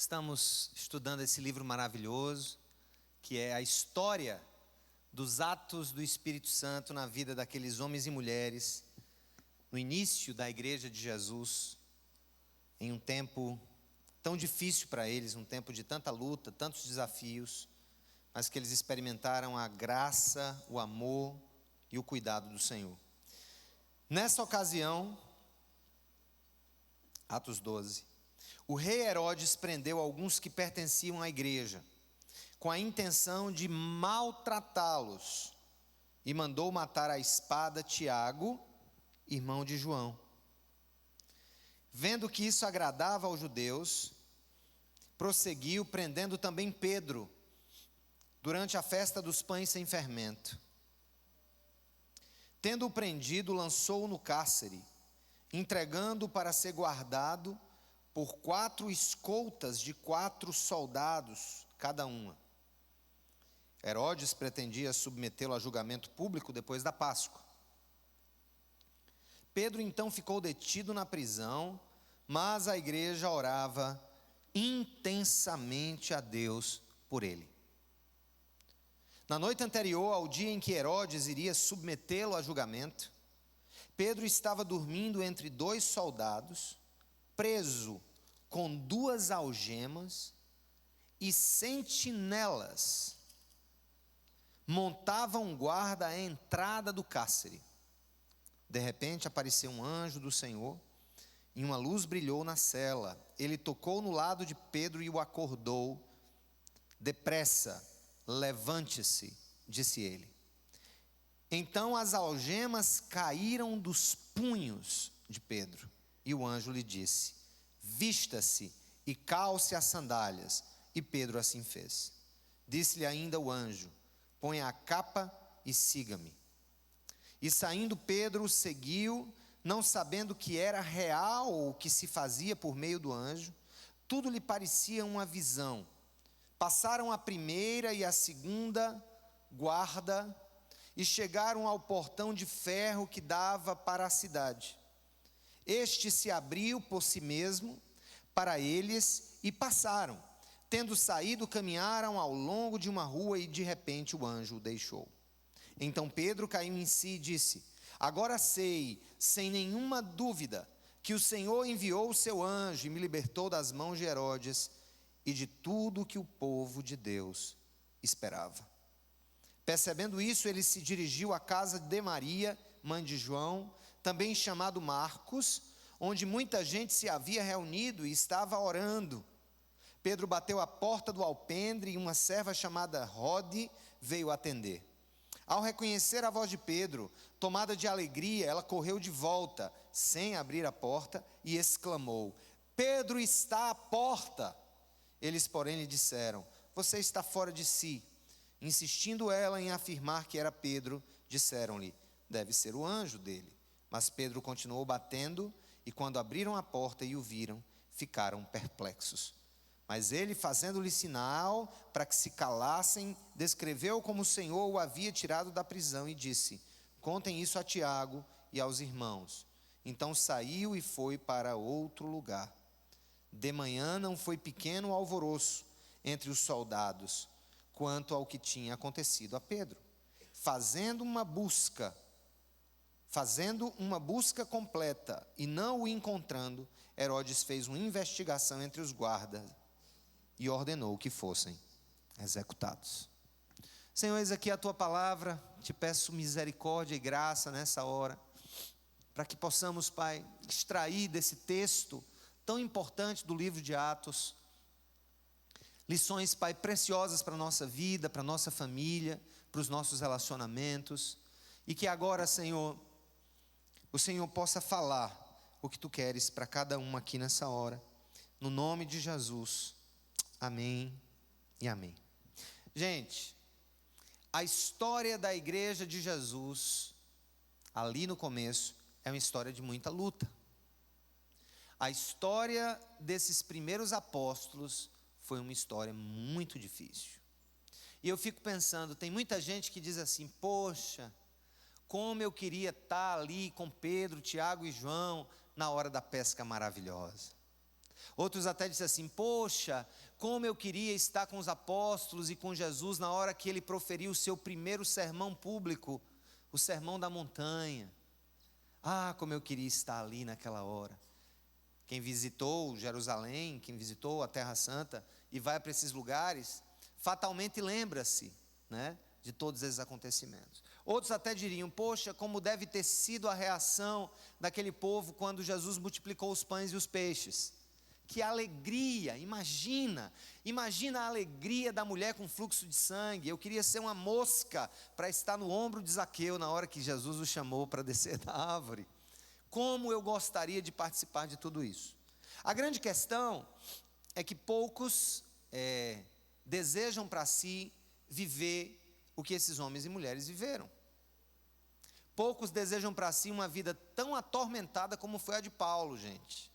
Estamos estudando esse livro maravilhoso, que é a história dos atos do Espírito Santo na vida daqueles homens e mulheres, no início da igreja de Jesus, em um tempo tão difícil para eles, um tempo de tanta luta, tantos desafios, mas que eles experimentaram a graça, o amor e o cuidado do Senhor. Nessa ocasião, Atos 12, o rei Herodes prendeu alguns que pertenciam à igreja, com a intenção de maltratá-los, e mandou matar à espada Tiago, irmão de João. Vendo que isso agradava aos judeus, prosseguiu prendendo também Pedro, durante a festa dos pães sem fermento. Tendo-o prendido, lançou-o no cárcere, entregando-o para ser guardado por 4 escoltas de 4 soldados cada uma. Herodes pretendia submetê-lo a julgamento público depois da Páscoa. Pedro então ficou detido na prisão, mas a igreja orava intensamente a Deus por ele. Na noite anterior ao dia em que Herodes iria submetê-lo a julgamento, Pedro estava dormindo entre 2 soldados, preso com 2 algemas, e sentinelas montavam guarda à entrada do cárcere. De repente apareceu um anjo do Senhor, e uma luz brilhou na cela. Ele tocou no lado de Pedro e o acordou. Depressa, levante-se, disse ele. Então as algemas caíram dos punhos de Pedro, e o anjo lhe disse: vista-se e calce as sandálias. E Pedro assim fez. Disse-lhe ainda o anjo: ponha a capa e siga-me. E saindo Pedro o seguiu, não sabendo que era real o que se fazia por meio do anjo. Tudo lhe parecia uma visão. Passaram a primeira e a segunda guarda e chegaram ao portão de ferro que dava para a cidade. Este se abriu por si mesmo para eles e passaram. Tendo saído, caminharam ao longo de uma rua e de repente o anjo o deixou. Então Pedro caiu em si e disse: agora sei, sem nenhuma dúvida, que o Senhor enviou o seu anjo e me libertou das mãos de Herodes e de tudo o que o povo de Deus esperava. Percebendo isso, ele se dirigiu à casa de Maria, mãe de João, também chamado Marcos, onde muita gente se havia reunido e estava orando. Pedro bateu à porta do alpendre e uma serva chamada Rode veio atender. Ao reconhecer a voz de Pedro, tomada de alegria, ela correu de volta, sem abrir a porta, e exclamou: Pedro está à porta. Eles, porém, lhe disseram: você está fora de si. Insistindo ela em afirmar que era Pedro, disseram-lhe: deve ser o anjo dele. Mas Pedro continuou batendo, e quando abriram a porta e o viram, ficaram perplexos. Mas ele, fazendo-lhe sinal para que se calassem, descreveu como o Senhor o havia tirado da prisão e disse: contem isso a Tiago e aos irmãos. Então saiu e foi para outro lugar. De manhã não foi pequeno o alvoroço entre os soldados quanto ao que tinha acontecido a Pedro. Fazendo uma busca completa e não o encontrando, Herodes fez uma investigação entre os guardas e ordenou que fossem executados. Senhor, eis aqui a tua palavra. Te peço misericórdia e graça nessa hora, para que possamos, Pai, extrair desse texto tão importante do livro de Atos lições, Pai, preciosas para a nossa vida, para a nossa família, para os nossos relacionamentos, e que agora, Senhor, o Senhor possa falar o que tu queres para cada um aqui nessa hora, no nome de Jesus, amém e amém. Gente, a história da igreja de Jesus, ali no começo, é uma história de muita luta. A história desses primeiros apóstolos foi uma história muito difícil. E eu fico pensando, tem muita gente que diz assim: poxa, como eu queria estar ali com Pedro, Tiago e João na hora da pesca maravilhosa. Outros até disseram assim: poxa, como eu queria estar com os apóstolos e com Jesus na hora que ele proferiu o seu primeiro sermão público, o sermão da montanha. Ah, como eu queria estar ali naquela hora. Quem visitou Jerusalém, quem visitou a Terra Santa e vai para esses lugares, fatalmente lembra-se, né, de todos esses acontecimentos. Outros até diriam: poxa, como deve ter sido a reação daquele povo quando Jesus multiplicou os pães e os peixes. Que alegria, imagina a alegria da mulher com fluxo de sangue. Eu queria ser uma mosca para estar no ombro de Zaqueu na hora que Jesus o chamou para descer da árvore. Como eu gostaria de participar de tudo isso. A grande questão é que poucos desejam para si viver o que esses homens e mulheres viveram. Poucos desejam para si uma vida tão atormentada como foi a de Paulo, gente.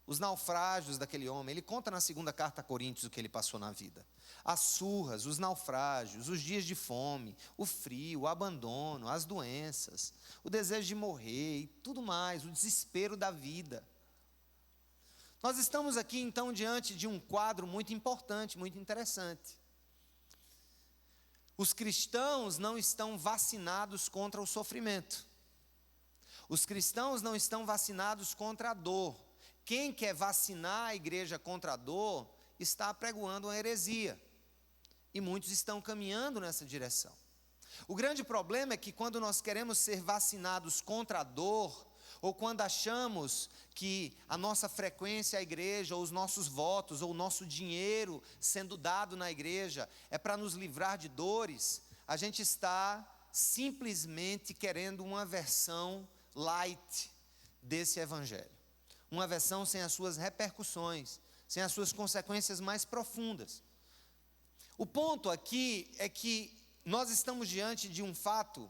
Os naufrágios daquele homem, ele conta na segunda carta a Coríntios o que ele passou na vida. As surras, os naufrágios, os dias de fome, o frio, o abandono, as doenças, o desejo de morrer e tudo mais, o desespero da vida. Nós estamos aqui então diante de um quadro muito importante, muito interessante. Os cristãos não estão vacinados contra o sofrimento. Os cristãos não estão vacinados contra a dor. Quem quer vacinar a igreja contra a dor está apregoando uma heresia. E muitos estão caminhando nessa direção. O grande problema é que quando nós queremos ser vacinados contra a dor, ou quando achamos que a nossa frequência à igreja, ou os nossos votos, ou o nosso dinheiro sendo dado na igreja é para nos livrar de dores, a gente está simplesmente querendo uma versão light desse evangelho. Uma versão sem as suas repercussões, sem as suas consequências mais profundas. O ponto aqui é que nós estamos diante de um fato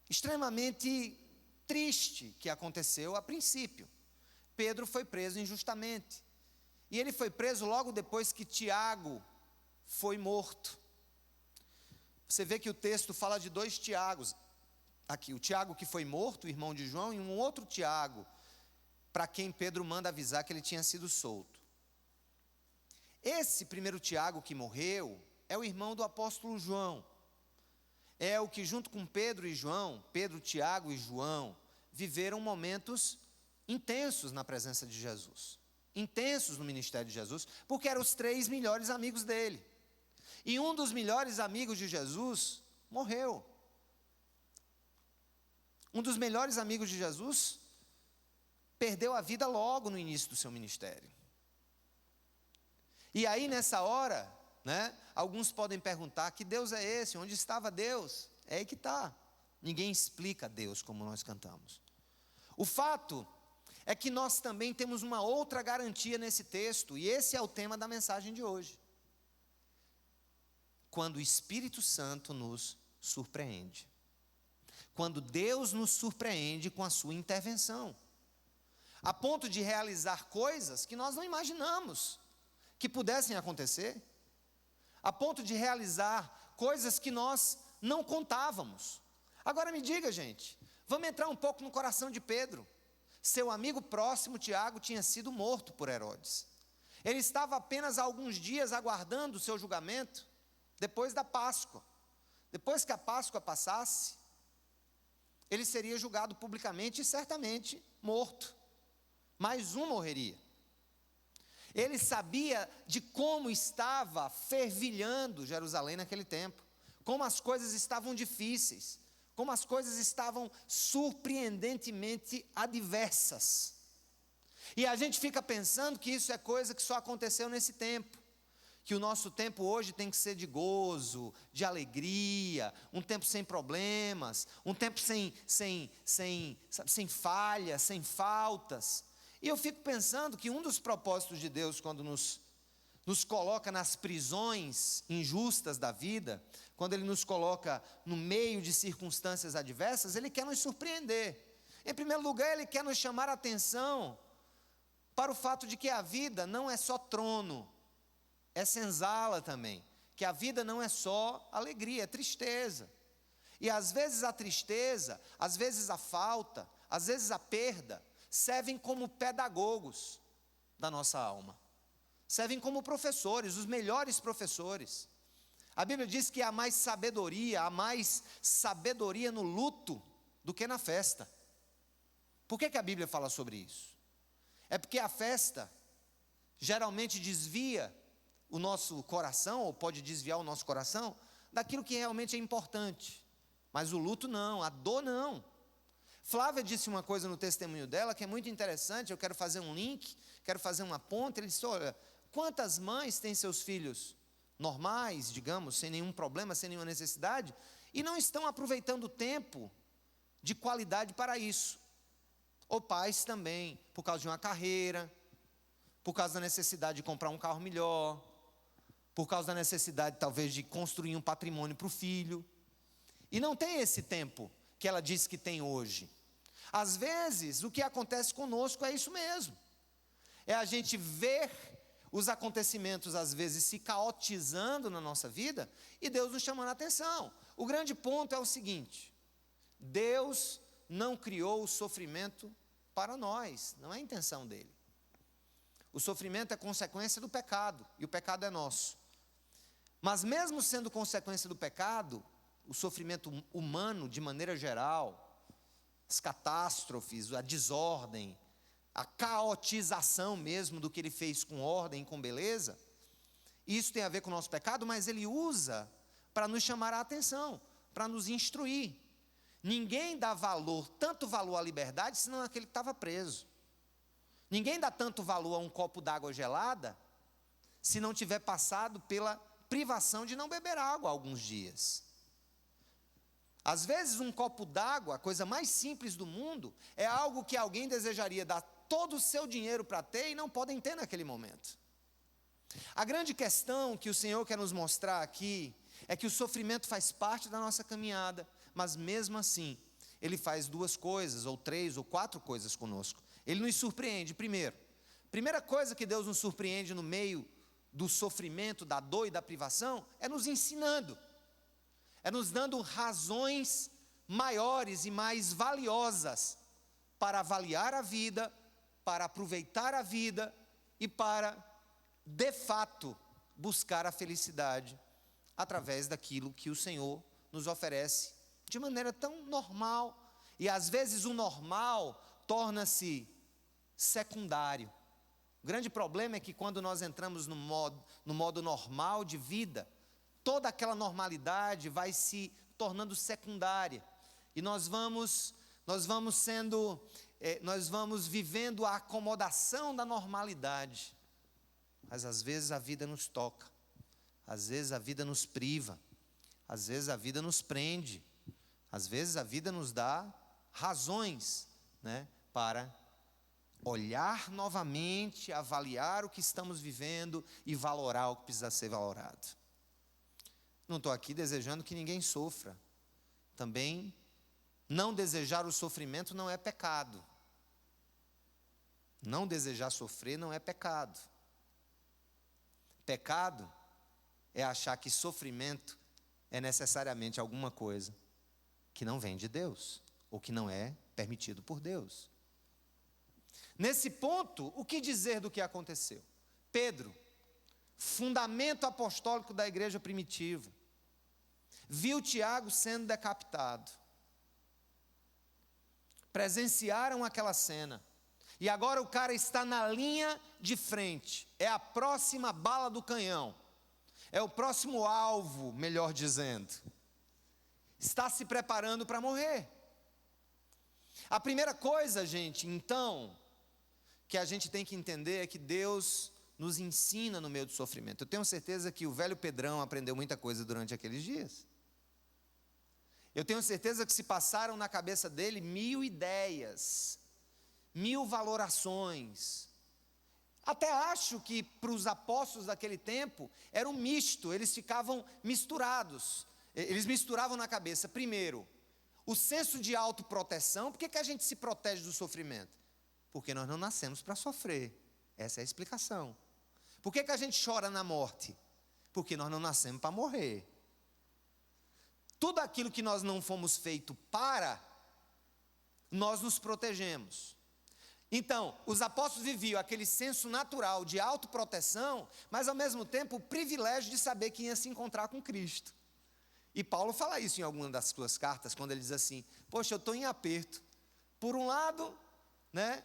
extremamente triste que aconteceu a princípio. Pedro foi preso injustamente. E ele foi preso logo depois que Tiago foi morto. Você vê que o texto fala de 2 Tiagos. Aqui, o Tiago que foi morto, o irmão de João, e um outro Tiago, para quem Pedro manda avisar que ele tinha sido solto. Esse primeiro Tiago que morreu é o irmão do apóstolo João. É o que junto com Pedro e João, Pedro, Tiago e João, viveram momentos intensos na presença de Jesus. Intensos no ministério de Jesus, porque eram os 3 melhores amigos dele. E um dos melhores amigos de Jesus morreu. Um dos melhores amigos de Jesus perdeu a vida logo no início do seu ministério. E aí nessa hora, né, alguns podem perguntar: que Deus é esse? Onde estava Deus? É aí que está. Ninguém explica Deus como nós cantamos. O fato é que nós também temos uma outra garantia nesse texto, e esse é o tema da mensagem de hoje. Quando o Espírito Santo nos surpreende. Quando Deus nos surpreende com a sua intervenção. A ponto de realizar coisas que nós não imaginamos que pudessem acontecer. A ponto de realizar coisas que nós não contávamos. Agora me diga, gente, vamos entrar um pouco no coração de Pedro. Seu amigo próximo, Tiago, tinha sido morto por Herodes. Ele estava apenas há alguns dias aguardando o seu julgamento, depois da Páscoa. Depois que a Páscoa passasse, ele seria julgado publicamente e certamente morto. Mais um morreria. Ele sabia de como estava fervilhando Jerusalém naquele tempo, como as coisas estavam difíceis, como as coisas estavam surpreendentemente adversas. E a gente fica pensando que isso é coisa que só aconteceu nesse tempo, que o nosso tempo hoje tem que ser de gozo, de alegria, um tempo sem problemas, um tempo sem falhas, sem faltas. E eu fico pensando que um dos propósitos de Deus, quando nos coloca nas prisões injustas da vida, quando Ele nos coloca no meio de circunstâncias adversas, Ele quer nos surpreender. Em primeiro lugar, Ele quer nos chamar a atenção para o fato de que a vida não é só trono, é senzala também. Que a vida não é só alegria, é tristeza. E às vezes a tristeza, às vezes a falta, às vezes a perda, servem como pedagogos. da nossa alma. Servem como professores, os melhores professores. A Bíblia diz que há mais sabedoria no luto do que na festa. Por que a Bíblia fala sobre isso? É porque a festa geralmente desvia o nosso coração, ou pode desviar o nosso coração, daquilo que realmente é importante. Mas o luto não, a dor não. Flávia disse uma coisa no testemunho dela que é muito interessante, eu quero fazer um link, quero fazer uma ponte. Ele disse, olha, quantas mães têm seus filhos normais, digamos, sem nenhum problema, sem nenhuma necessidade, e não estão aproveitando o tempo de qualidade para isso. Ou pais também, por causa de uma carreira, por causa da necessidade de comprar um carro melhor, por causa da necessidade talvez de construir um patrimônio para o filho, e não tem esse tempo que ela diz que tem hoje. Às vezes, o que acontece conosco é isso mesmo, é a gente ver os acontecimentos às vezes se caotizando na nossa vida, e Deus nos chamando a atenção. O grande ponto é o seguinte: Deus não criou o sofrimento para nós, não é a intenção dele. O sofrimento é consequência do pecado, e o pecado é nosso. Mas mesmo sendo consequência do pecado, o sofrimento humano, de maneira geral, as catástrofes, a desordem, a caotização mesmo do que ele fez com ordem e com beleza, isso tem a ver com o nosso pecado, mas ele usa para nos chamar a atenção, para nos instruir. Ninguém dá tanto valor à liberdade, senão aquele que estava preso. Ninguém dá tanto valor a um copo d'água gelada, se não tiver passado pela privação de não beber água há alguns dias. Às vezes um copo d'água, a coisa mais simples do mundo, é algo que alguém desejaria dar todo o seu dinheiro para ter e não podem ter naquele momento. A grande questão que o Senhor quer nos mostrar aqui é que o sofrimento faz parte da nossa caminhada, mas mesmo assim, Ele faz 2 coisas, ou 3, ou 4 coisas conosco. Ele nos surpreende. Primeira coisa que Deus nos surpreende no meio do sofrimento, da dor e da privação, é nos ensinando, é nos dando razões maiores e mais valiosas para avaliar a vida, para aproveitar a vida e para, de fato, buscar a felicidade através daquilo que o Senhor nos oferece de maneira tão normal. E às vezes o normal torna-se secundário. O grande problema é que quando nós entramos no modo normal de vida, toda aquela normalidade vai se tornando secundária. E nós vamos vivendo a acomodação da normalidade. Mas às vezes a vida nos toca, às vezes a vida nos priva, às vezes a vida nos prende, às vezes a vida nos dá razões, para olhar novamente, avaliar o que estamos vivendo e valorar o que precisa ser valorado. Não estou aqui desejando que ninguém sofra. Também, não desejar o sofrimento não é pecado. Não desejar sofrer não é pecado. Pecado é achar que sofrimento é necessariamente alguma coisa que não vem de Deus, ou que não é permitido por Deus. Nesse ponto, o que dizer do que aconteceu? Pedro, fundamento apostólico da igreja primitiva, viu Tiago sendo decapitado. Presenciaram aquela cena. E agora o cara está na linha de frente. É a próxima bala do canhão. É o próximo alvo, melhor dizendo. Está se preparando para morrer. A primeira coisa, gente, então, que a gente tem que entender é que Deus nos ensina no meio do sofrimento. Eu tenho certeza que o velho Pedrão aprendeu muita coisa durante aqueles dias. Eu tenho certeza que se passaram na cabeça dele 1000 ideias, 1000 valorações. Até acho que para os apóstolos daquele tempo era um misto, eles ficavam misturados. Eles misturavam na cabeça, primeiro, o senso de autoproteção. Por que a gente se protege do sofrimento? Porque nós não nascemos para sofrer. Essa é a explicação. Por que a gente chora na morte? Porque nós não nascemos para morrer. Tudo aquilo que nós não fomos feitos para, nós nos protegemos. Então, os apóstolos viviam aquele senso natural de autoproteção, mas ao mesmo tempo o privilégio de saber que ia se encontrar com Cristo. E Paulo fala isso em alguma das suas cartas, quando ele diz assim: poxa, eu estou em aperto. Por um lado, né,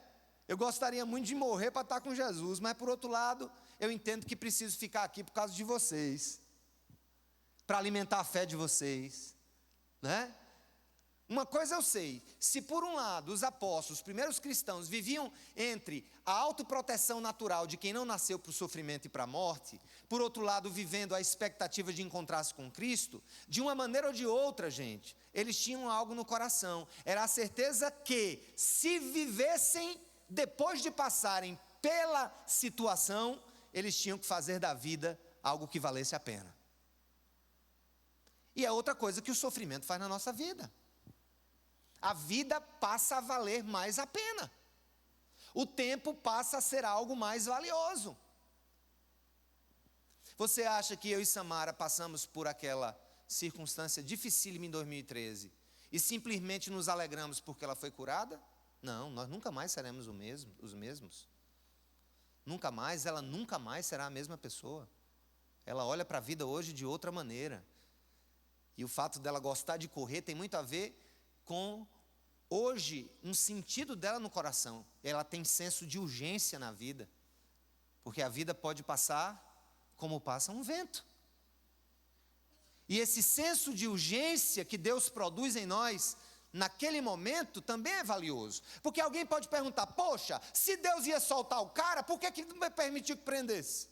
eu gostaria muito de morrer para estar com Jesus, mas por outro lado, eu entendo que preciso ficar aqui por causa de vocês, para alimentar a fé de vocês, né? Uma coisa eu sei, se por um lado os apóstolos, os primeiros cristãos, viviam entre a autoproteção natural de quem não nasceu para o sofrimento e para a morte, por outro lado vivendo a expectativa de encontrar-se com Cristo, de uma maneira ou de outra, gente, eles tinham algo no coração, era a certeza que se vivessem depois de passarem pela situação, eles tinham que fazer da vida algo que valesse a pena. E é outra coisa que o sofrimento faz na nossa vida. A vida passa a valer mais a pena. O tempo passa a ser algo mais valioso. Você acha que eu e Samara passamos por aquela circunstância dificílima em 2013 e simplesmente nos alegramos porque ela foi curada? Não, nós nunca mais seremos os mesmos. Nunca mais, ela nunca mais será a mesma pessoa. Ela olha para a vida hoje de outra maneira. E o fato dela gostar de correr tem muito a ver com, hoje, um sentido dela no coração. Ela tem senso de urgência na vida. Porque a vida pode passar como passa um vento. E esse senso de urgência que Deus produz em nós, naquele momento, também é valioso. Porque alguém pode perguntar: poxa, se Deus ia soltar o cara, por que não me permitiu que prendesse?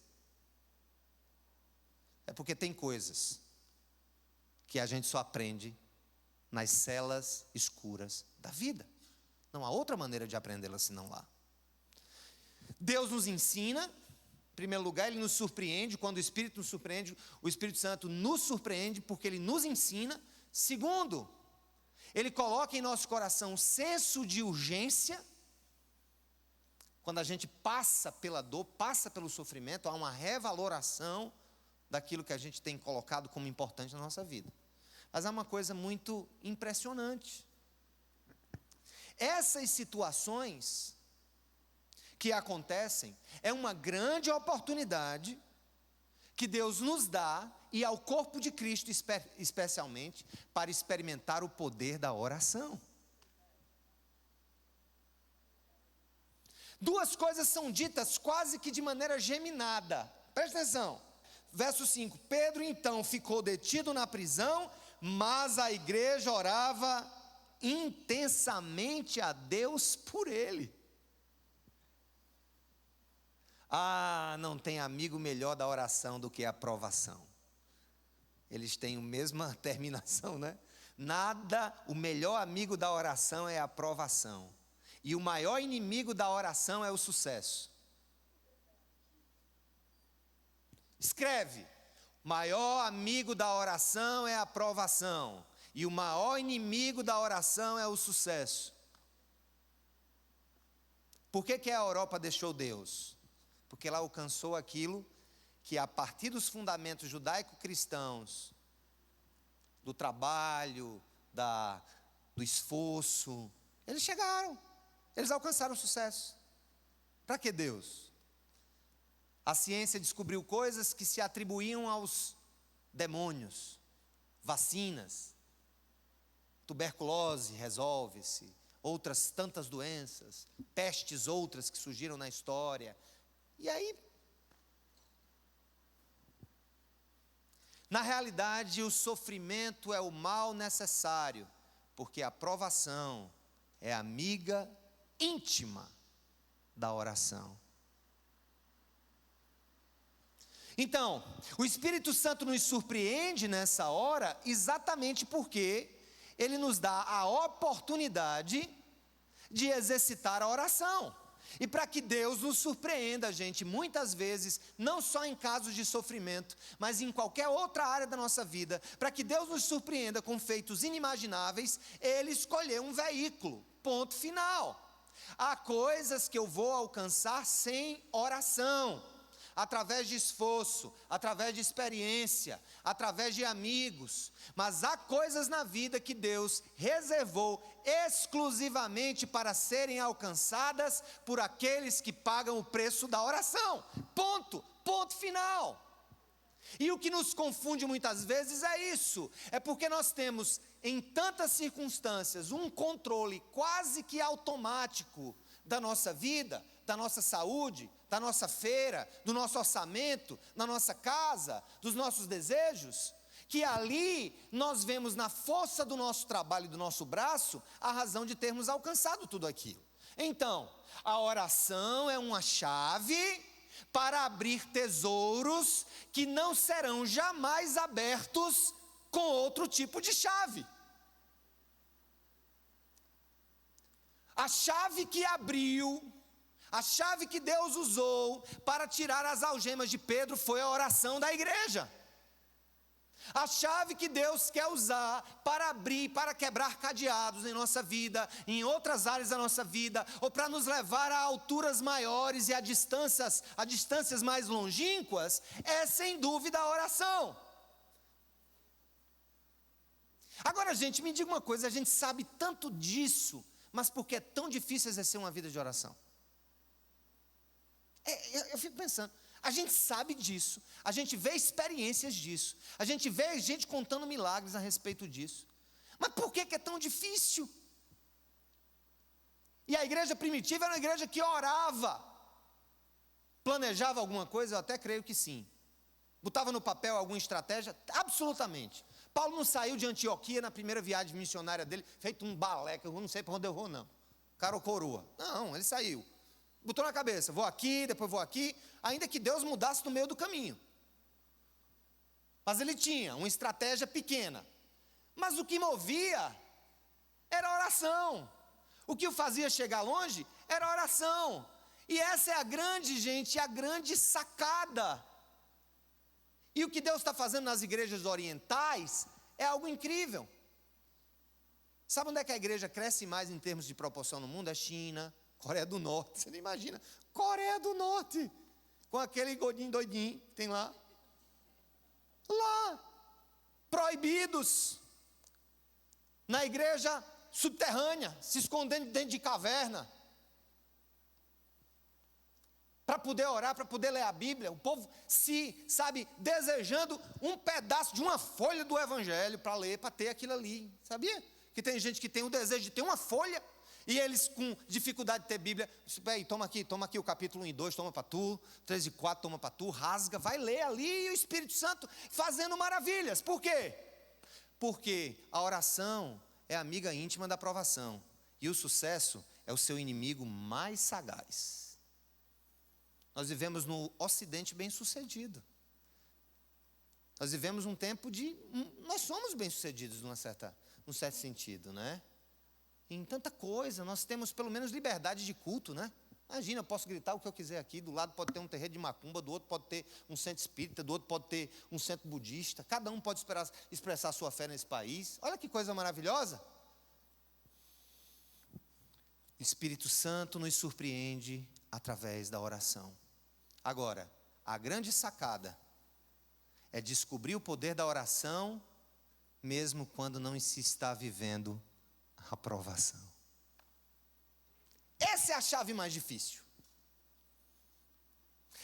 É porque tem coisas que a gente só aprende nas celas escuras da vida. Não há outra maneira de aprendê-las senão lá. Deus nos ensina, em primeiro lugar, Ele nos surpreende. Quando o Espírito nos surpreende, o Espírito Santo nos surpreende porque Ele nos ensina. Segundo, Ele coloca em nosso coração um senso de urgência. Quando a gente passa pela dor, passa pelo sofrimento, há uma revaloração daquilo que a gente tem colocado como importante na nossa vida. Mas há uma coisa muito impressionante. Essas situações que acontecem é uma grande oportunidade que Deus nos dá, e ao corpo de Cristo especialmente, para experimentar o poder da oração. Duas coisas são ditas quase que de maneira geminada. Presta atenção. Verso 5: Pedro então ficou detido na prisão, mas a igreja orava intensamente a Deus por ele. Ah, não tem amigo melhor da oração do que a aprovação. Eles têm a mesma terminação, né? O melhor amigo da oração é a aprovação. E o maior inimigo da oração é o sucesso. Escreve: o maior amigo da oração é a aprovação, e o maior inimigo da oração é o sucesso. Por que a Europa deixou Deus? Porque ela alcançou aquilo que, a partir dos fundamentos judaico-cristãos, do trabalho, do esforço, eles chegaram, eles alcançaram o sucesso. Para que Deus? A ciência descobriu coisas que se atribuíam aos demônios, vacinas, tuberculose resolve-se, outras tantas doenças, pestes outras que surgiram na história. E aí, na realidade, o sofrimento é o mal necessário, porque a provação é amiga íntima da oração. Então, o Espírito Santo nos surpreende nessa hora exatamente porque Ele nos dá a oportunidade de exercitar a oração. E para que Deus nos surpreenda, gente, muitas vezes, não só em casos de sofrimento, mas em qualquer outra área da nossa vida, para que Deus nos surpreenda com feitos inimagináveis, Ele escolheu um veículo, ponto final. Há coisas que eu vou alcançar sem oração. através de esforço, através de experiência, através de amigos. Mas há coisas na vida que Deus reservou exclusivamente para serem alcançadas por aqueles que pagam o preço da oração. Ponto final. E o que nos confunde muitas vezes é isso, é porque nós temos em tantas circunstâncias um controle quase que automático da nossa vida, da nossa saúde, da nossa feira, do nosso orçamento, na nossa casa, dos nossos desejos, que ali nós vemos na força do nosso trabalho e do nosso braço a razão de termos alcançado tudo aquilo. Então, a oração é uma chave para abrir tesouros que não serão jamais abertos com outro tipo de chave. A chave que abriu, a chave que Deus usou para tirar as algemas de Pedro foi a oração da igreja. A chave que Deus quer usar para abrir, para quebrar cadeados em nossa vida, em outras áreas da nossa vida, ou para nos levar a alturas maiores e a distâncias mais longínquas, é sem dúvida a oração. Agora, gente, me diga uma coisa, a gente sabe tanto disso, mas por que é tão difícil exercer uma vida de oração? Eu fico pensando, a gente sabe disso, a gente vê experiências disso, a gente vê gente contando milagres a respeito disso, mas por que é tão difícil? E a igreja primitiva era uma igreja que orava, planejava alguma coisa? Eu até creio que sim, botava no papel alguma estratégia? Absolutamente. Paulo não saiu de Antioquia na primeira viagem missionária dele, feito um balé, que eu não sei para onde eu vou não, cara ou coroa, não, ele saiu. Botou na cabeça, vou aqui, depois vou aqui, ainda que Deus mudasse no meio do caminho. Mas ele tinha uma estratégia pequena. Mas o que movia era a oração. O que o fazia chegar longe era a oração. E essa é a grande, gente, a grande sacada. E o que Deus está fazendo nas igrejas orientais é algo incrível. Sabe onde é que a igreja cresce mais em termos de proporção no mundo? É China, Coreia do Norte, você não imagina, Coreia do Norte, com aquele gordinho doidinho que tem lá, proibidos, na igreja subterrânea, se escondendo dentro de caverna, para poder orar, para poder ler a Bíblia, o povo desejando um pedaço de uma folha do Evangelho para ler, para ter aquilo ali, sabia? Que tem gente que tem o desejo de ter uma folha, e eles com dificuldade de ter Bíblia, toma aqui o capítulo 1 e 2, toma para tu, 3 e 4, toma para tu, rasga, vai ler ali, e o Espírito Santo fazendo maravilhas. Por quê? Porque a oração é amiga íntima da aprovação, e o sucesso é o seu inimigo mais sagaz. Nós vivemos no Ocidente bem-sucedido. Nós vivemos um tempo nós somos bem-sucedidos num certo sentido, né? Em tanta coisa, nós temos pelo menos liberdade de culto, né? Imagina, eu posso gritar o que eu quiser aqui, do lado pode ter um terreiro de macumba, do outro pode ter um centro espírita, do outro pode ter um centro budista, cada um pode expressar a sua fé nesse país. Olha que coisa maravilhosa. O Espírito Santo nos surpreende através da oração. Agora, a grande sacada é descobrir o poder da oração, mesmo quando não se está vivendo a aprovação. Essa é a chave mais difícil.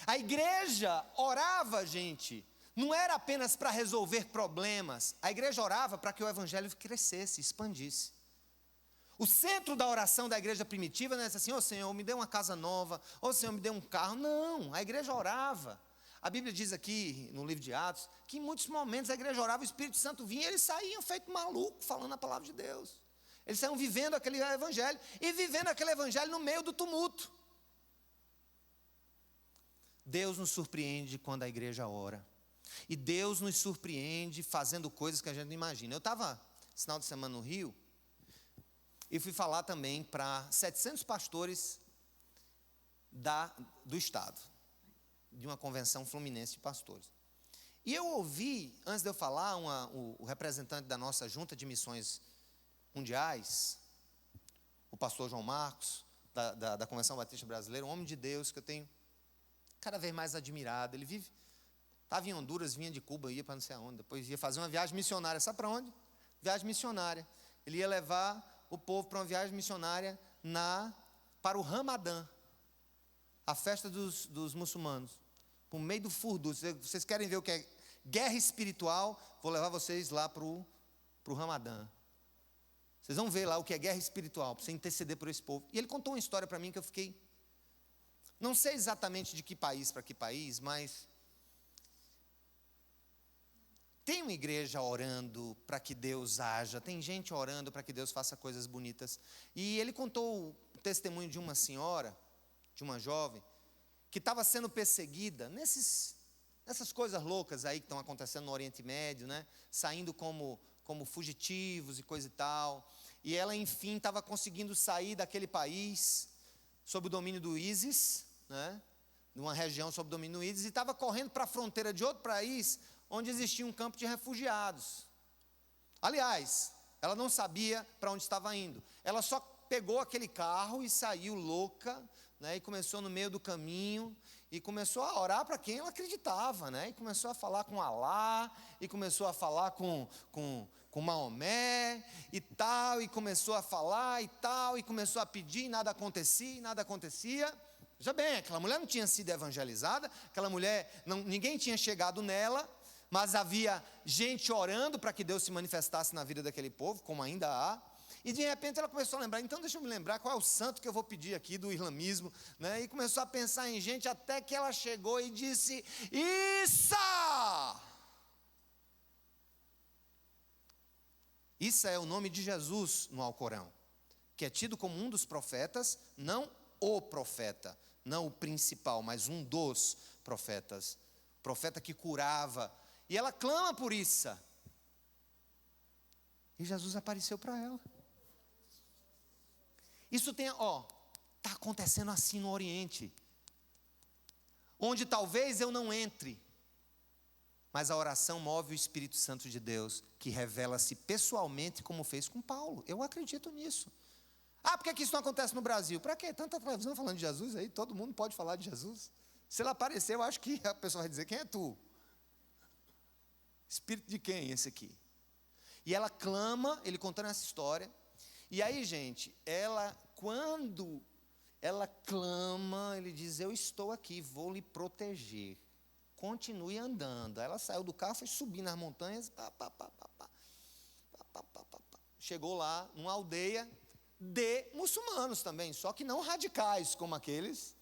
A igreja orava, gente, não era apenas para resolver problemas. A igreja orava para que o evangelho crescesse, expandisse. O centro da oração da igreja primitiva não é assim, Senhor, me dê uma casa nova, Senhor, me dê um carro. Não, a igreja orava. A Bíblia diz aqui, no livro de Atos, que em muitos momentos a igreja orava, o Espírito Santo vinha e eles saíam feito maluco, falando a palavra de Deus. Eles saíam vivendo aquele evangelho, e vivendo aquele evangelho no meio do tumulto. Deus nos surpreende quando a igreja ora. E Deus nos surpreende fazendo coisas que a gente não imagina. Eu estava, esse final de semana no Rio, e fui falar também para 700 pastores do estado, de uma convenção fluminense de pastores. E eu ouvi, antes de eu falar, o representante da nossa junta de missões mundiais, o pastor João Marcos, da Convenção Batista Brasileira, um homem de Deus que eu tenho cada vez mais admirado. Ele estava em Honduras, vinha de Cuba, ia para não sei aonde, depois ia fazer uma viagem missionária. Sabe para onde? Viagem missionária. Ele ia levar o povo para uma viagem missionária para o Ramadã, a festa dos muçulmanos, por meio do furdu. Vocês querem ver o que é guerra espiritual? Vou levar vocês lá para o Ramadã. Vocês vão ver lá o que é guerra espiritual, para você interceder por esse povo. E ele contou uma história para mim que eu fiquei, não sei exatamente de que país para que país, mas tem uma igreja orando para que Deus haja, tem gente orando para que Deus faça coisas bonitas. E ele contou o testemunho de uma senhora, de uma jovem, que estava sendo perseguida nessas coisas loucas aí que estão acontecendo no Oriente Médio, né? Saindo como fugitivos e coisa e tal. E ela, enfim, estava conseguindo sair daquele país sob o domínio do ISIS, né? Numa região sob o domínio do ISIS, e estava correndo para a fronteira de outro país, onde existia um campo de refugiados. Aliás, ela não sabia para onde estava indo. Ela só pegou aquele carro e saiu louca, né, e começou no meio do caminho, e começou a orar para quem ela acreditava, né, e começou a falar com Alá, e começou a falar com Maomé, e tal, e começou a falar, e tal, e começou a pedir, e nada acontecia. Veja bem, aquela mulher não tinha sido evangelizada, aquela mulher, ninguém tinha chegado nela, mas havia gente orando para que Deus se manifestasse na vida daquele povo, como ainda há. E de repente ela começou a lembrar, então deixa eu me lembrar qual é o santo que eu vou pedir aqui do islamismo, né? E começou a pensar em gente, até que ela chegou e disse: Issa! Issa é o nome de Jesus no Alcorão, que é tido como um dos profetas, não o profeta, não o principal, mas um dos profetas, profeta que curava. E ela clama por Issa. E Jesus apareceu para ela. Isso está acontecendo assim no Oriente, onde talvez eu não entre, mas a oração move o Espírito Santo de Deus, que revela-se pessoalmente, como fez com Paulo. Eu acredito nisso. Por que isso não acontece no Brasil? Para quê? Tanta televisão falando de Jesus aí, todo mundo pode falar de Jesus. Se ele aparecer, eu acho que a pessoa vai dizer: quem é tu? Espírito de quem esse aqui? E ela clama, ele contando essa história. E aí, gente, quando ela clama, ele diz: eu estou aqui, vou lhe proteger. Continue andando. Aí ela saiu do carro, foi subir nas montanhas, chegou lá, numa aldeia de muçulmanos também, só que não radicais, como aqueles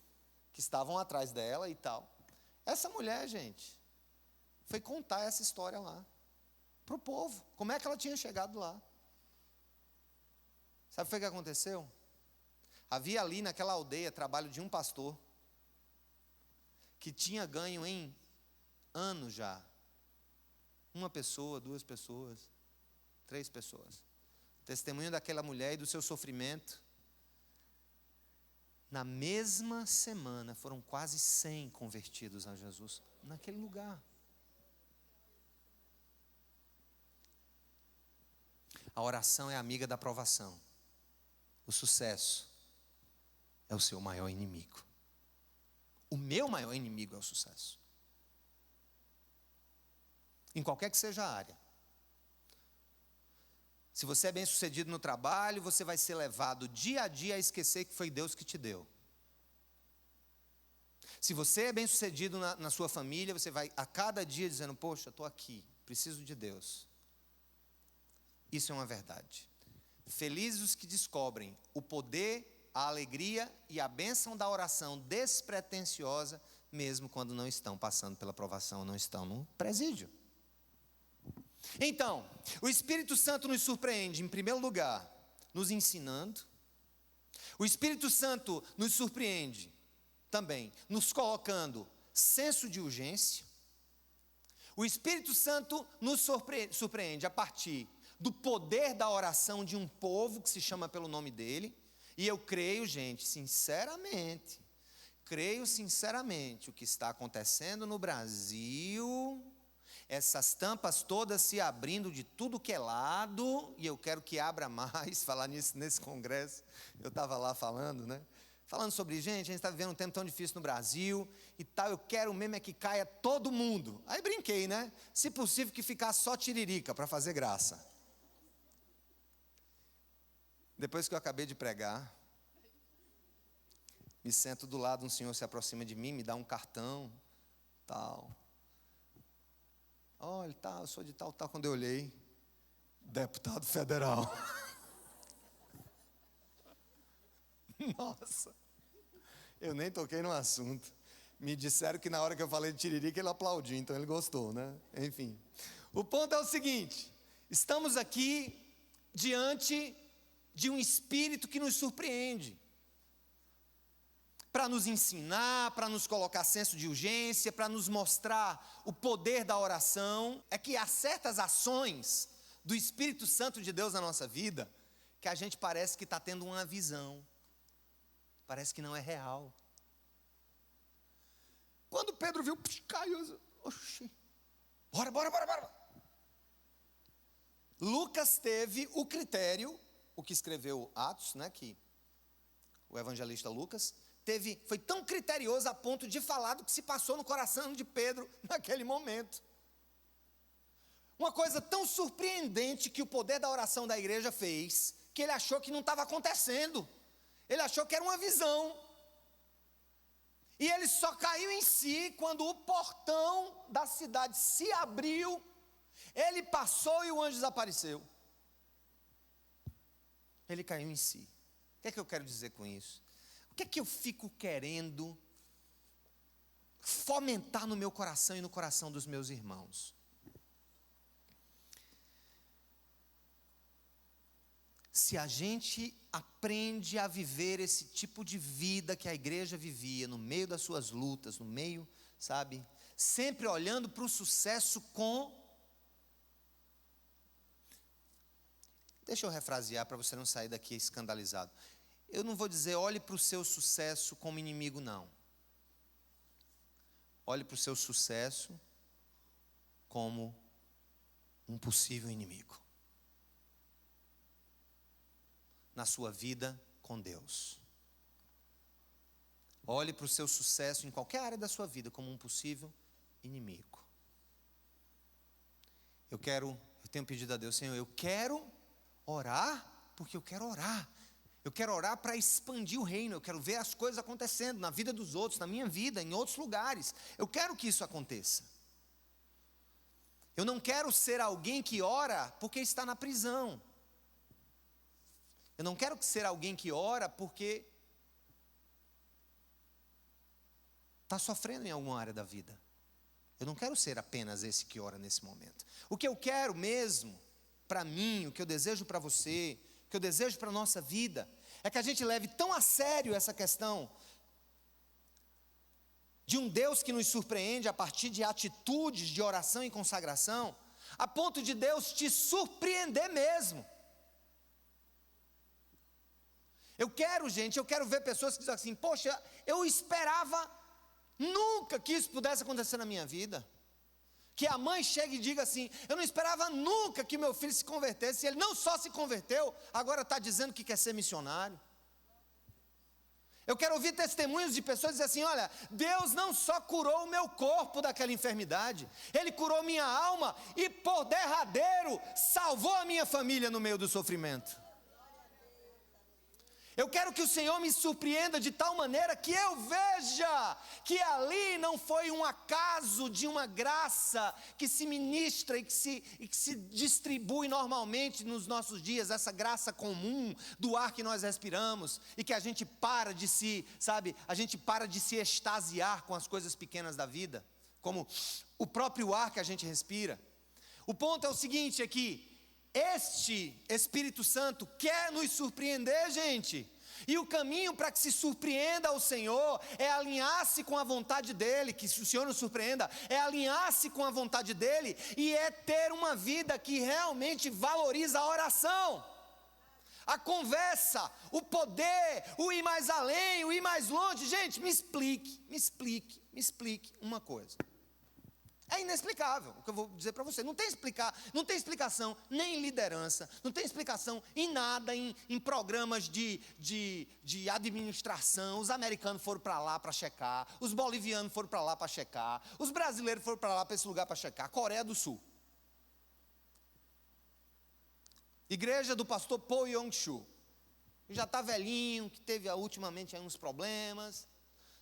que estavam atrás dela e tal. Essa mulher, gente, foi contar essa história lá, para o povo, como é que ela tinha chegado lá. Sabe o que aconteceu? Havia ali naquela aldeia trabalho de um pastor, que tinha ganho em anos já, 1 pessoa, 2 pessoas, 3 pessoas. Testemunho daquela mulher e do seu sofrimento. Na mesma semana foram quase 100 convertidos a Jesus, naquele lugar. A oração é amiga da provação. O sucesso é o seu maior inimigo. O meu maior inimigo é o sucesso. Em qualquer que seja a área. Se você é bem sucedido no trabalho, você vai ser levado dia a dia a esquecer que foi Deus que te deu. Se você é bem sucedido na sua família, você vai a cada dia dizendo: poxa, estou aqui, preciso de Deus. Isso é uma verdade. Felizes os que descobrem o poder, a alegria e a bênção da oração despretensiosa, mesmo quando não estão passando pela provação, não estão no presídio. Então, o Espírito Santo nos surpreende, em primeiro lugar, nos ensinando. O Espírito Santo nos surpreende também, nos colocando senso de urgência. O Espírito Santo nos surpreende a partir do poder da oração de um povo que se chama pelo nome dele. E eu creio, gente, sinceramente, o que está acontecendo no Brasil, essas tampas todas se abrindo de tudo que é lado, e eu quero que abra mais. Falar nisso nesse congresso, eu estava lá falando, né? falando sobre, gente, a gente está vivendo um tempo tão difícil no Brasil e tal, eu quero mesmo é que caia todo mundo. Aí brinquei, né? Se possível que ficasse só tiririca para fazer graça. Depois que eu acabei de pregar, me sento do lado, um senhor se aproxima de mim, me dá um cartão, tal. Olha, tal, eu sou de tal. Quando eu olhei, deputado federal. Nossa, eu nem toquei no assunto. Me disseram que na hora que eu falei de tiririca, ele aplaudiu, então ele gostou, né? Enfim, o ponto é o seguinte: estamos aqui diante de um Espírito que nos surpreende, para nos ensinar, para nos colocar senso de urgência, para nos mostrar o poder da oração. É que há certas ações do Espírito Santo de Deus na nossa vida, que a gente parece que está tendo uma visão, parece que não é real. Quando Pedro viu, caiu, oxi, bora. Lucas teve o critério, o que escreveu Atos, né, que o evangelista Lucas, foi tão criterioso a ponto de falar do que se passou no coração de Pedro naquele momento. Uma coisa tão surpreendente que o poder da oração da igreja fez, que ele achou que não estava acontecendo. Ele achou que era uma visão. E ele só caiu em si quando o portão da cidade se abriu, ele passou e o anjo desapareceu. Ele caiu em si. O que é que eu quero dizer com isso? O que é que eu fico querendo fomentar no meu coração e no coração dos meus irmãos? Se a gente aprende a viver esse tipo de vida que a igreja vivia, no meio das suas lutas, no meio, sabe, sempre olhando para o sucesso com... Deixa eu refrasear para você não sair daqui escandalizado. Eu não vou dizer olhe para o seu sucesso como inimigo, não. Olhe para o seu sucesso como um possível inimigo na sua vida com Deus. Olhe para o seu sucesso em qualquer área da sua vida como um possível inimigo. Eu tenho pedido a Deus, Senhor, eu quero orar porque eu quero orar. Eu quero orar para expandir o reino, eu quero ver as coisas acontecendo na vida dos outros, na minha vida, em outros lugares. Eu quero que isso aconteça. Eu não quero ser alguém que ora porque está na prisão. Eu não quero ser alguém que ora porque está sofrendo em alguma área da vida. Eu não quero ser apenas esse que ora nesse momento. O que eu quero mesmo, para mim, o que eu desejo para você, o que eu desejo para a nossa vida, é que a gente leve tão a sério essa questão de um Deus que nos surpreende a partir de atitudes de oração e consagração, a ponto de Deus te surpreender mesmo. Eu quero ver pessoas que dizem assim, poxa, eu esperava nunca que isso pudesse acontecer na minha vida. Que a mãe chegue e diga assim, eu não esperava nunca que meu filho se convertesse, e ele não só se converteu, agora está dizendo que quer ser missionário. Eu quero ouvir testemunhos de pessoas dizendo assim, olha, Deus não só curou o meu corpo daquela enfermidade, Ele curou minha alma e por derradeiro salvou a minha família no meio do sofrimento. Eu quero que o Senhor me surpreenda de tal maneira que eu veja que ali não foi um acaso de uma graça que se ministra e que se distribui normalmente nos nossos dias, essa graça comum do ar que nós respiramos e que a gente para de se extasiar com as coisas pequenas da vida, como o próprio ar que a gente respira. O ponto é o seguinte aqui, este Espírito Santo quer nos surpreender, gente. E o caminho para que se surpreenda ao Senhor é alinhar-se com a vontade dEle, que se o Senhor nos surpreenda, é alinhar-se com a vontade dEle e é ter uma vida que realmente valoriza a oração, a conversa, o poder, o ir mais além, o ir mais longe. Gente, me explique uma coisa. É inexplicável o que eu vou dizer para você. Não tem explicação nem em liderança, não tem explicação em nada, em programas de administração. Os americanos foram para lá para checar, os bolivianos foram para lá para checar, os brasileiros foram para lá para esse lugar para checar. Coreia do Sul. Igreja do pastor Po Yong-Soo. Já está velhinho, que teve ultimamente aí uns problemas.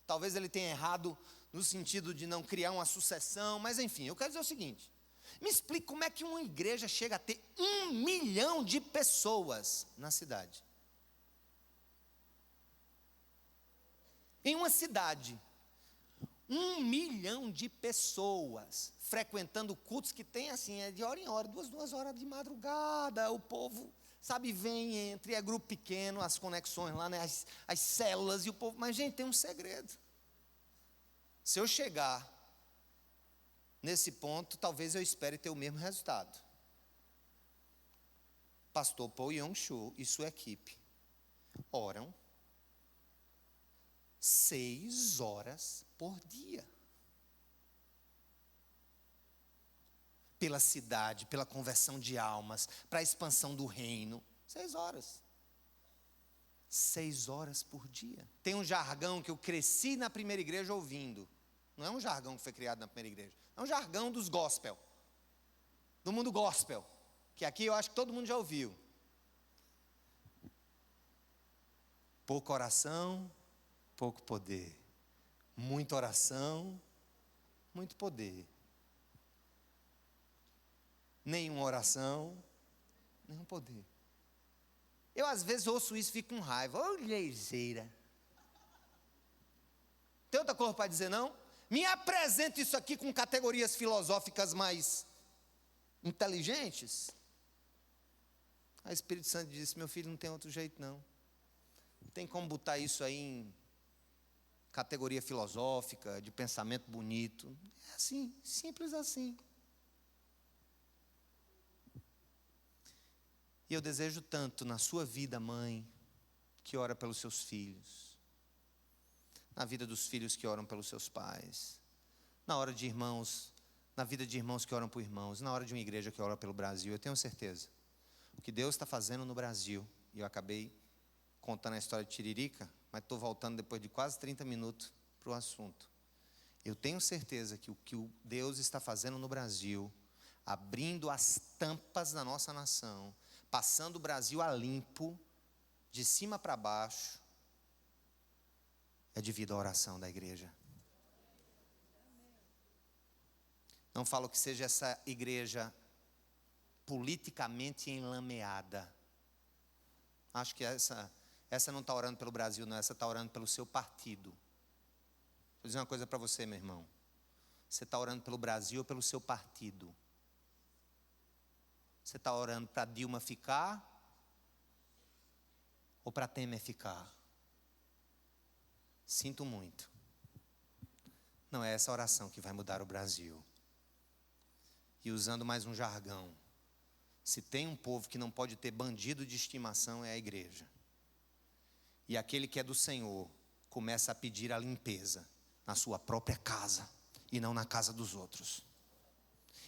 Talvez ele tenha errado no sentido de não criar uma sucessão, mas enfim, eu quero dizer o seguinte: me explique como é que uma igreja chega a ter 1 milhão de pessoas na cidade. Em uma cidade, 1 milhão de pessoas frequentando cultos que tem assim, é de hora em hora, 2 horas de madrugada, o povo, sabe, vem, entra, e é grupo pequeno, as conexões lá, né, as células, e o povo, mas gente, tem um segredo. Se eu chegar nesse ponto, talvez eu espere ter o mesmo resultado. Pastor Po Yong-Soo e sua equipe oram 6 horas por dia. Pela cidade, pela conversão de almas, para a expansão do reino. 6 horas. 6 horas por dia. Tem um jargão que eu cresci na primeira igreja ouvindo. Não é um jargão que foi criado na primeira igreja. É um jargão dos gospel. Do mundo gospel. Que aqui eu acho que todo mundo já ouviu. Pouca oração, pouco poder. Muita oração, muito poder. Nenhuma oração, nenhum poder. Eu às vezes ouço isso e fico com raiva. Ô, ligeira. Tem outra coisa para dizer não? Me apresenta isso aqui com categorias filosóficas mais inteligentes. Aí o Espírito Santo disse: meu filho, não tem outro jeito não. Não tem como botar isso aí em categoria filosófica, de pensamento bonito. É assim, simples assim. E eu desejo tanto na sua vida, mãe, que ora pelos seus filhos, na vida dos filhos que oram pelos seus pais, na hora de irmãos, na vida de irmãos que oram por irmãos, na hora de uma igreja que ora pelo Brasil. Eu tenho certeza, o que Deus está fazendo no Brasil, e eu acabei contando a história de Tiririca, mas estou voltando depois de quase 30 minutos para o assunto. Eu tenho certeza que o que Deus está fazendo no Brasil, abrindo as tampas da nossa nação, passando o Brasil a limpo, de cima para baixo, é devido à oração da igreja. Não falo que seja essa igreja politicamente enlameada. Acho que essa não está orando pelo Brasil, não. Essa está orando pelo seu partido. Vou dizer uma coisa para você, meu irmão. Você está orando pelo Brasil ou pelo seu partido? Você está orando para Dilma ficar ou para Temer ficar? Sinto muito. Não é essa oração que vai mudar o Brasil. E usando mais um jargão, se tem um povo que não pode ter bandido de estimação, é a igreja. E aquele que é do Senhor começa a pedir a limpeza na sua própria casa e não na casa dos outros.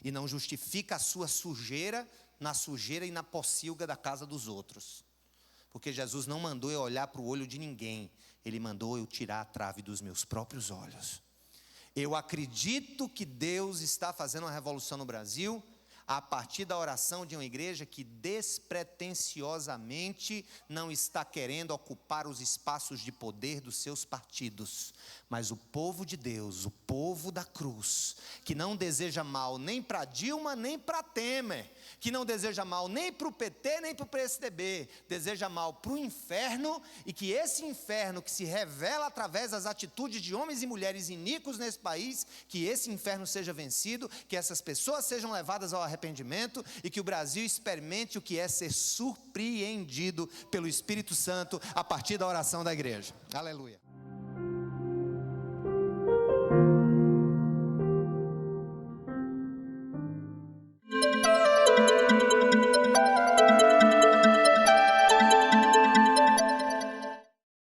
E não justifica a sua sujeira na sujeira e na pocilga da casa dos outros. Porque Jesus não mandou eu olhar para o olho de ninguém. Ele mandou eu tirar a trave dos meus próprios olhos. Eu acredito que Deus está fazendo uma revolução no Brasil a partir da oração de uma igreja que despretensiosamente não está querendo ocupar os espaços de poder dos seus partidos, mas o povo de Deus, o povo da cruz, que não deseja mal nem para Dilma nem para Temer, que não deseja mal nem para o PT nem para o PSDB, deseja mal para o inferno, e que esse inferno que se revela através das atitudes de homens e mulheres iníquos nesse país, que esse inferno seja vencido, que essas pessoas sejam levadas ao arrependimento e que o Brasil experimente o que é ser surpreendido pelo Espírito Santo a partir da oração da igreja. Aleluia.